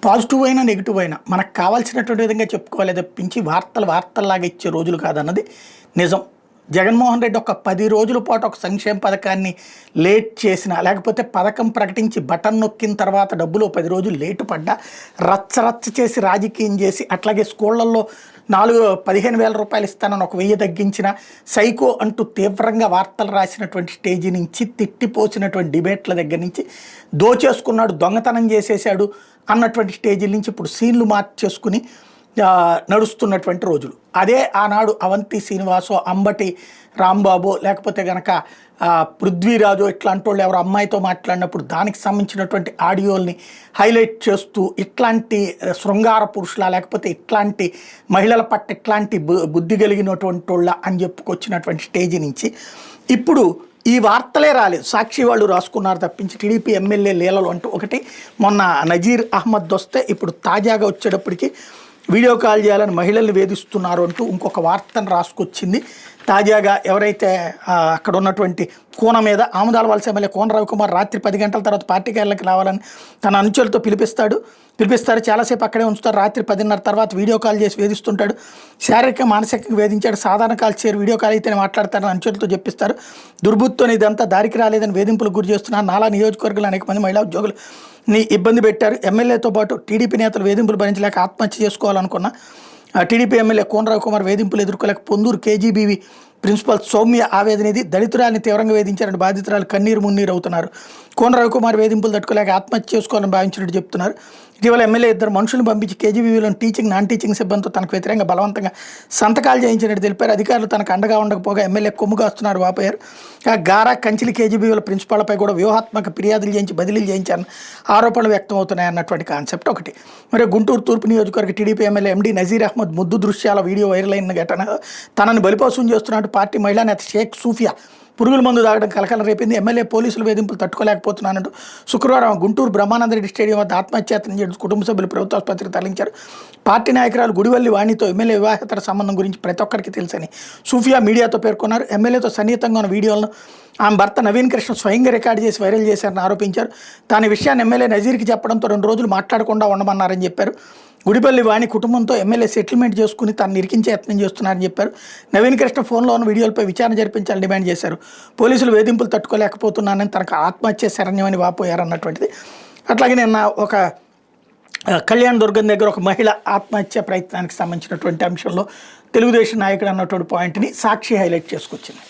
Positive అయినా negative అయినా మనకు కావాల్సినటువంటి విధంగా చెప్పుకోవాలి తప్పించి వార్తల్లాగా ఇచ్చే రోజులు కాదన్నది నిజం. జగన్మోహన్ రెడ్డి ఒక 10 రోజుల పాటు ఒక సంక్షేమ పథకాన్ని లేట్ చేసిన, లేకపోతే పథకం ప్రకటించి బటన్ నొక్కిన తర్వాత డబ్బులు 10 రోజులు లేటు పడ్డా రచ్చ చేసి రాజకీయం చేసి, అట్లాగే స్కూళ్ళల్లో 15,000 రూపాయలు ఇస్తానని ఒక 1000 తగ్గించిన, సైకో అంటూ తీవ్రంగా వార్తలు రాసినటువంటి స్టేజీ నుంచి, తిట్టిపోసినటువంటి డిబేట్ల దగ్గర నుంచి, దోచేసుకున్నాడు, దొంగతనం చేసేసాడు అన్నటువంటి స్టేజీల నుంచి ఇప్పుడు సీన్లు మార్చేసుకుని నడుస్తున్నటువంటి రోజులు. అదే ఆనాడు అవంతి శ్రీనివాసో, అంబటి రాంబాబు, లేకపోతే కనుక పృథ్వీరాజు ఇట్లాంటి వాళ్ళు ఎవరు అమ్మాయితో మాట్లాడినప్పుడు దానికి సంబంధించినటువంటి ఆడియోల్ని హైలైట్ చేస్తూ ఇట్లాంటి శృంగార పురుషుల, లేకపోతే ఇట్లాంటి మహిళల పట్ల ఇట్లాంటి బుద్ధి కలిగినటువంటి వాళ్ళ అని చెప్పుకొచ్చినటువంటి స్టేజీ నుంచి ఇప్పుడు ఈ వార్తలే రాలేదు. సాక్షి వాళ్ళు రాసుకున్నారు తప్పించి టీడీపీ ఎమ్మెల్యే లీలలు అంటూ ఒకటి మొన్న నజీర్ అహ్మద్ వస్తే, ఇప్పుడు తాజాగా వచ్చేటప్పటికి వీడియో కాల్ చేయాలని మహిళల్ని వేధిస్తున్నారు అంటూ ఇంకొక వార్తను రాసుకొచ్చింది. తాజాగా ఎవరైతే అక్కడ ఉన్నటువంటి కోన మీద ఆముదాల వలస ఎమ్మెల్యే కోన రవికుమార్ రాత్రి 10 గంటల తర్వాత పార్టీ కార్యాలయానికి రావాలని తన అనుచరులతో పిలిపిస్తారు. చాలాసేపు అక్కడే ఉంచుతారు. రాత్రి 10:30 తర్వాత వీడియో కాల్ చేసి వేధిస్తుంటాడు. శారీరక మానసికంగా వేధించాడు. సాధారణ కాల్ చేయరు, వీడియో కాల్ అయితేనే మాట్లాడతారని అనుచరులతో చెప్పిస్తారు. దుర్బుద్ధితో ఇదంతా దారికి రాలేదని వేధింపులకు గురి చేస్తున్నారు. నాలా నియోజకవర్గంలో అనేక మంది మహిళా ఉద్యోగులు ఇబ్బంది పెట్టారు. ఎమ్మెల్యేతో పాటు టీడీపీ నేతలు వేధింపులు భరించలేక ఆత్మహత్య చేసుకోవాలనుకున్న టీడీపీ ఎమ్మెల్యే కోన రవికుమార్ వేధింపులు ఎదుర్కోలేక పొందూరు కేజీబీవీ ప్రిన్సిపల్ సౌమ్య ఆవేదన ఇది. దళితురాల్ని తీవ్రంగా వేధించారని బాధితురాలు కన్నీరు మున్నీరు అవుతున్నారు. కోన రవికుమార్ వేధింపులు తట్టుకోలేక ఆత్మహత్య చేసుకోవాలని భావించినట్టు చెప్తున్నారు. ఇటీవల ఎమ్మెల్యే 2 మనుషులను పంపించి కేజీబీవీలోని టీచింగ్, నాన్ టీచింగ్ సిబ్బందితో తనకు వ్యతిరేకంగా బలవంతంగా సంతకాలు చేయించినట్టు తెలిపారు. అధికారులు తనకు అండగా ఉండకపోగా ఎమ్మెల్యే కొమ్ము కాస్తున్నారు వాపోయారు. గారా కంచిలి కేజీబీవీల ప్రిన్సిపాల్పై కూడా వ్యూహాత్మక ఫిర్యాదులు చేయించి బదిలీలు చేయించారని ఆరోపణలు వ్యక్తం అవుతున్నాయి అన్నటువంటి కాన్సెప్ట్ ఒకటి. మరి గుంటూరు తూర్పు నియోజకవర్గ TDP MLA MD Nazir Ahmed ముద్దు దృశ్యాల వీడియో వైరల్ అయిన ఘటన తనను బలిపశం చేస్తున్నట్టు పార్టీ మహిళా నేత షేక్ సూఫియా పురుగుల మందు తాగడం కలకలం రేపింది. ఎమ్మెల్యే పోలీసులు వేధింపులు తట్టుకోలేకపోతున్నానంటూ శుక్రవారం గుంటూరు బ్రహ్మానందరెడ్డి స్టేడియం వద్ద ఆత్మహత్యాయత్నం చేసి కుటుంబ సభ్యులు ప్రభుత్వ ఆసుపత్రికి తరలించారు. పార్టీ నాయకురాలు గుడివల్లి వాణితో ఎమ్మెల్యే వివాహేతర సంబంధం గురించి ప్రతి ఒక్కరికి తెలుసని సూఫియా మీడియాతో పేర్కొన్నారు. ఎమ్మెల్యేతో సన్నిహితంగా ఉన్న వీడియోలను ఆమె భర్త నవీన్ కృష్ణ స్వయంగా రికార్డు చేసి వైరల్ చేశారని ఆరోపించారు. తాను విషయాన్ని ఎమ్మెల్యే నజీర్కి చెప్పడంతో 2 రోజులు మాట్లాడకుండా ఉండమన్నారని చెప్పారు. గుడిపల్లి వాణి కుటుంబంతో ఎమ్మెల్యే సెటిల్మెంట్ చేసుకుని తను ఇరికించే యత్నం చేస్తున్నారని చెప్పారు. నవీన్ కృష్ణ ఫోన్లో ఉన్న వీడియోలపై విచారణ జరిపించాలని డిమాండ్ చేశారు. పోలీసులు వేధింపులు తట్టుకోలేకపోతున్నానని తనకు ఆత్మహత్య శరణ్యమని వాపోయారన్నటువంటిది. అట్లాగే నిన్న ఒక కళ్యాణ్ దుర్గం దగ్గర ఒక మహిళ ఆత్మహత్య ప్రయత్నానికి సంబంధించినటువంటి అంశంలో తెలుగుదేశం నాయకుడు అన్నటువంటి పాయింట్ని సాక్షి హైలైట్ చేసుకొచ్చింది.